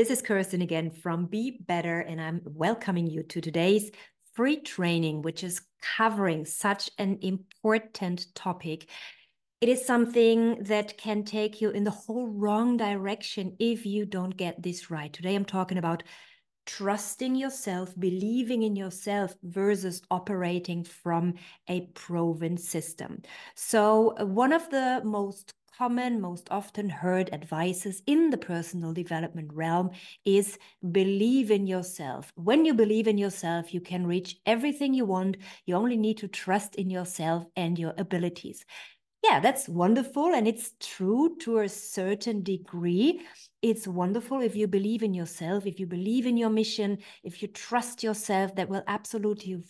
This is Kirsten again from Be Better, and I'm welcoming you to today's free training, which is covering such an important topic. It is something that can take you in the whole wrong direction if you don't get this right. Today, I'm talking about trusting yourself, believing in yourself versus operating from a proven system. So one of the most common, most often heard advices in the personal development realm is believe in yourself. When you believe in yourself, you can reach everything you want. You only need to trust in yourself and your abilities. Yeah, that's wonderful. And it's true to a certain degree. It's wonderful if you believe in yourself, if you believe in your mission, if you trust yourself, that will absolutely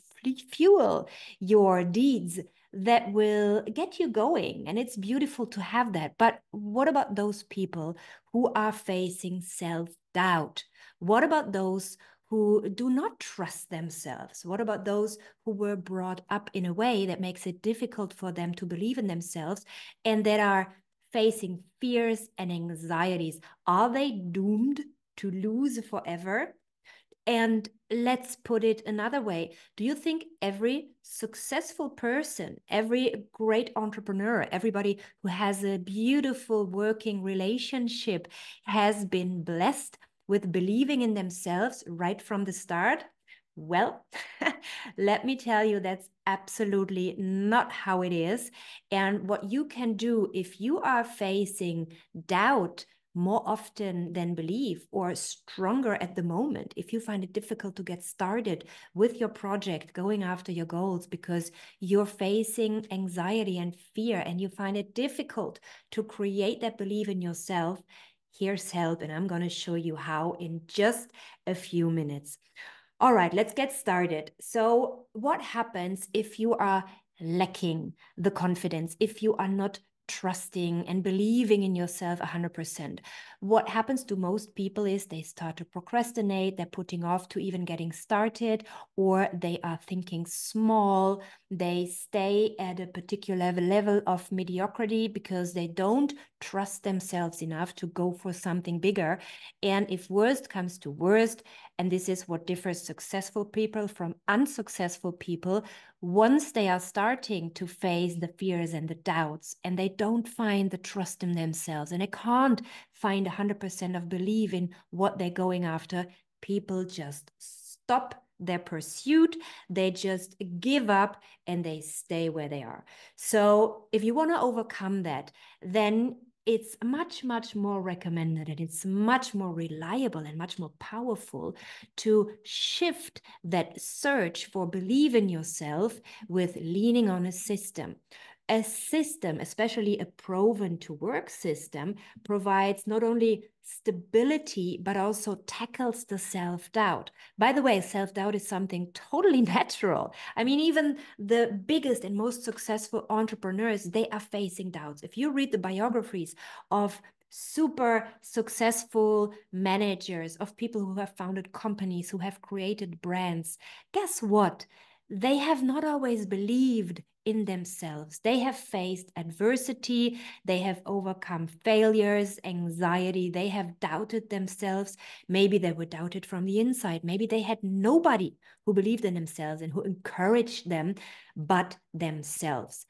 fuel your deeds, that will get you going. And it's beautiful to have that. But what about those people who are facing self-doubt? What about those who do not trust themselves? What about those who were brought up in a way that makes it difficult for them to believe in themselves and that are facing fears and anxieties? Are they doomed to lose forever? And let's put it another way. Do you think every successful person, every great entrepreneur, everybody who has a beautiful working relationship has been blessed with believing in themselves right from the start? Well, let me tell you, that's absolutely not how it is. And what you can do if you are facing doubt more often than believe, or stronger at the moment, if you find it difficult to get started with your project, going after your goals because you're facing anxiety and fear and you find it difficult to create that belief in yourself, here's help. And I'm going to show you how in just a few minutes. All right, let's get started. So what happens if you are lacking the confidence, if you are not trusting and believing in yourself 100%? What happens to most people is they start to procrastinate, they're putting off to even getting started, or they are thinking small, they stay at a particular level of mediocrity because they don't trust themselves enough to go for something bigger. And if worst comes to worst, and this is what differs successful people from unsuccessful people, once they are starting to face the fears and the doubts, and they don't find the trust in themselves, and they can't find 100% of belief in what they're going after, people just stop their pursuit, they just give up, and they stay where they are. So if you want to overcome that, then it's much, much more recommended, and it's much more reliable and much more powerful to shift that search for believe in yourself with leaning on a system. A system, especially a proven to work system, provides not only stability, but also tackles the self-doubt. By the way, self-doubt is something totally natural. I mean, even the biggest and most successful entrepreneurs, they are facing doubts. If you read the biographies of super successful managers, of people who have founded companies, who have created brands, guess what? They have not always believed in themselves. They have faced adversity, they have overcome failures, anxiety, they have doubted themselves. Maybe they were doubted from the inside. Maybe they had nobody who believed in themselves and who encouraged them but themselves.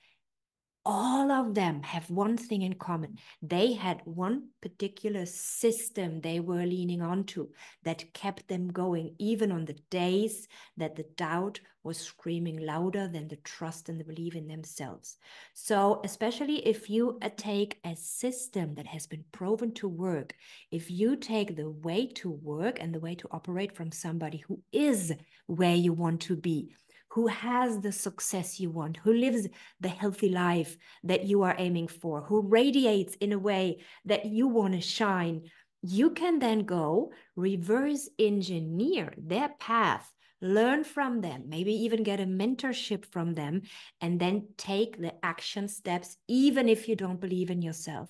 All of them have one thing in common. They had one particular system they were leaning onto that kept them going, even on the days that the doubt was screaming louder than the trust and the belief in themselves. So especially if you take a system that has been proven to work, if you take the way to work and the way to operate from somebody who is where you want to be, who has the success you want, who lives the healthy life that you are aiming for, who radiates in a way that you want to shine, you can then go reverse engineer their path, learn from them, maybe even get a mentorship from them, and then take the action steps, even if you don't believe in yourself.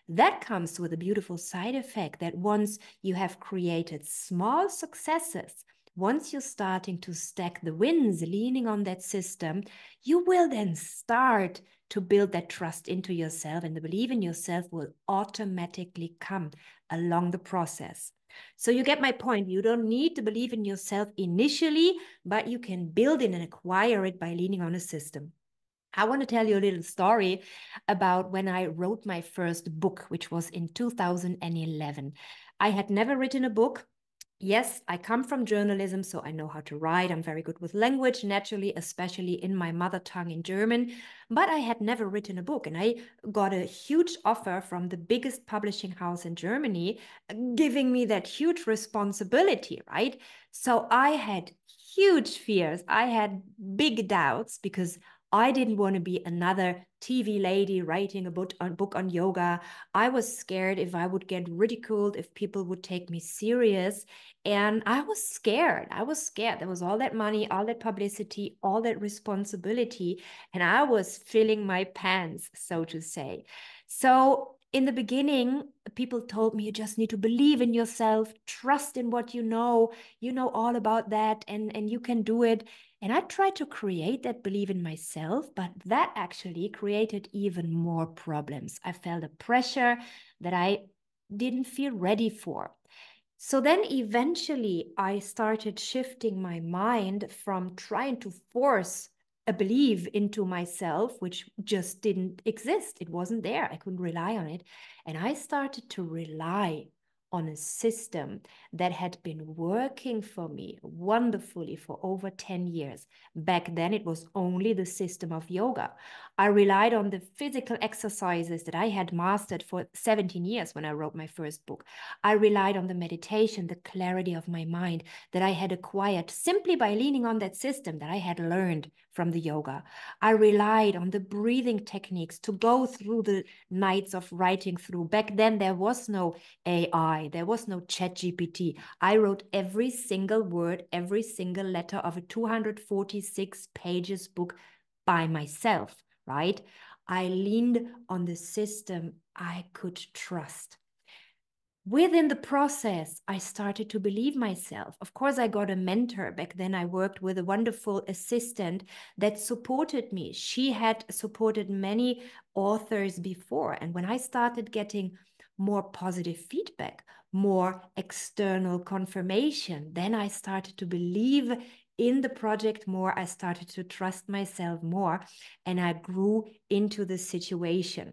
That comes with a beautiful side effect that once you have created small successes, once you're starting to stack the wins, leaning on that system, you will then start to build that trust into yourself, and the belief in yourself will automatically come along the process. So you get my point. You don't need to believe in yourself initially, but you can build it and acquire it by leaning on a system. I want to tell you a little story about when I wrote my first book, which was in 2011. I had never written a book. Yes, I come from journalism, so I know how to write. I'm very good with language, naturally, especially in my mother tongue in German. But I had never written a book, and I got a huge offer from the biggest publishing house in Germany, giving me that huge responsibility, right? So I had huge fears. I had big doubts because I didn't want to be another TV lady writing a book on yoga. I was scared if I would get ridiculed, if people would take me serious. And I was scared. I was scared. There was all that money, all that publicity, all that responsibility. And I was filling my pants, so to say. So in the beginning, people told me you just need to believe in yourself, trust in what you know all about that, and you can do it. And I tried to create that belief in myself, but that actually created even more problems. I felt a pressure that I didn't feel ready for. So then eventually I started shifting my mind from trying to force a belief into myself, which just didn't exist. It wasn't there. I couldn't rely on it. And I started to rely on a system that had been working for me wonderfully for over 10 years. Back then, it was only the system of yoga. I relied on the physical exercises that I had mastered for 17 years when I wrote my first book. I relied on the meditation, the clarity of my mind that I had acquired simply by leaning on that system that I had learned from the yoga. I relied on the breathing techniques to go through the nights of writing through. Back then, there was no AI, there was no chat GPT. I wrote every single word, every single letter of a 246 pages book by myself, right? I leaned on the system I could trust. Within the process, I started to believe myself. Of course, I got a mentor. Back then, I worked with a wonderful assistant that supported me. She had supported many authors before. And when I started getting more positive feedback, more external confirmation, then I started to believe in the project more. I started to trust myself more, and I grew into the situation.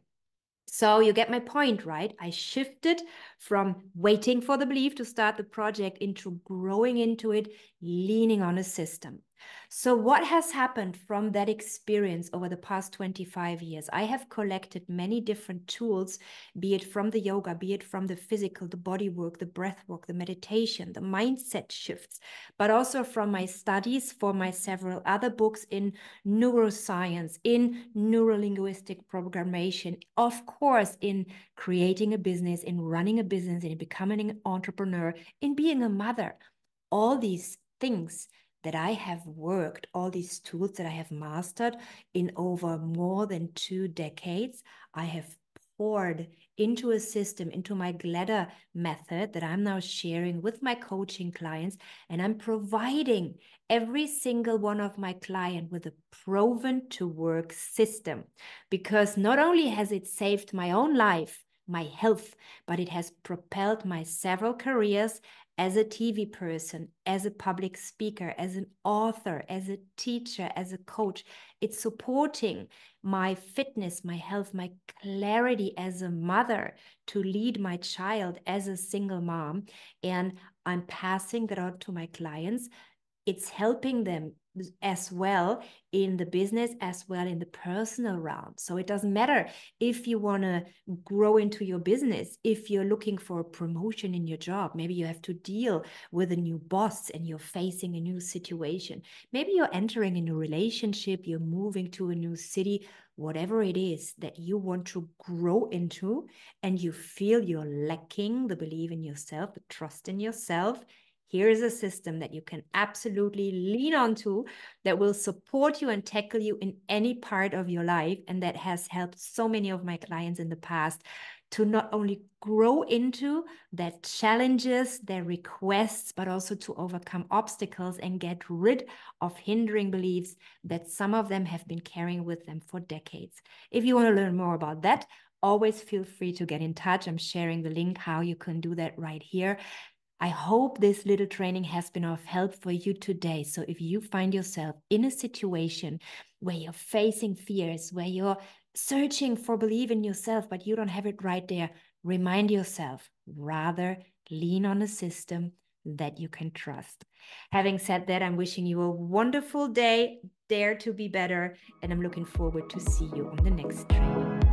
So you get my point, right? I shifted from waiting for the belief to start the project into growing into it, leaning on a system. So what has happened from that experience over the past 25 years? I have collected many different tools, be it from the yoga, be it from the physical, the body work, the breath work, the meditation, the mindset shifts, but also from my studies for my several other books in neuroscience, in neurolinguistic programmation, of course, in creating a business, in running a business, in becoming an entrepreneur, in being a mother. All these things that I have worked, all these tools that I have mastered in over more than 2 decades, I have poured into a system, into my glitter method that I'm now sharing with my coaching clients. And I'm providing every single one of my clients with a proven to work system, because not only has it saved my own life, my health, but it has propelled my several careers as a TV person, as a public speaker, as an author, as a teacher, as a coach. It's supporting my fitness, my health, my clarity as a mother to lead my child as a single mom. And I'm passing that on to my clients. It's helping them as well in the business, as well in the personal realm. So it doesn't matter if you want to grow into your business, if you're looking for a promotion in your job, maybe you have to deal with a new boss and you're facing a new situation. Maybe you're entering a new relationship, you're moving to a new city, whatever it is that you want to grow into, and you feel you're lacking the belief in yourself, the trust in yourself. Here is a system that you can absolutely lean onto that will support you and tackle you in any part of your life. And that has helped so many of my clients in the past to not only grow into their challenges, their requests, but also to overcome obstacles and get rid of hindering beliefs that some of them have been carrying with them for decades. If you want to learn more about that, always feel free to get in touch. I'm sharing the link how you can do that right here. I hope this little training has been of help for you today. So if you find yourself in a situation where you're facing fears, where you're searching for belief in yourself, but you don't have it right there, remind yourself, rather lean on a system that you can trust. Having said that, I'm wishing you a wonderful day. Dare to be better. And I'm looking forward to see you on the next training.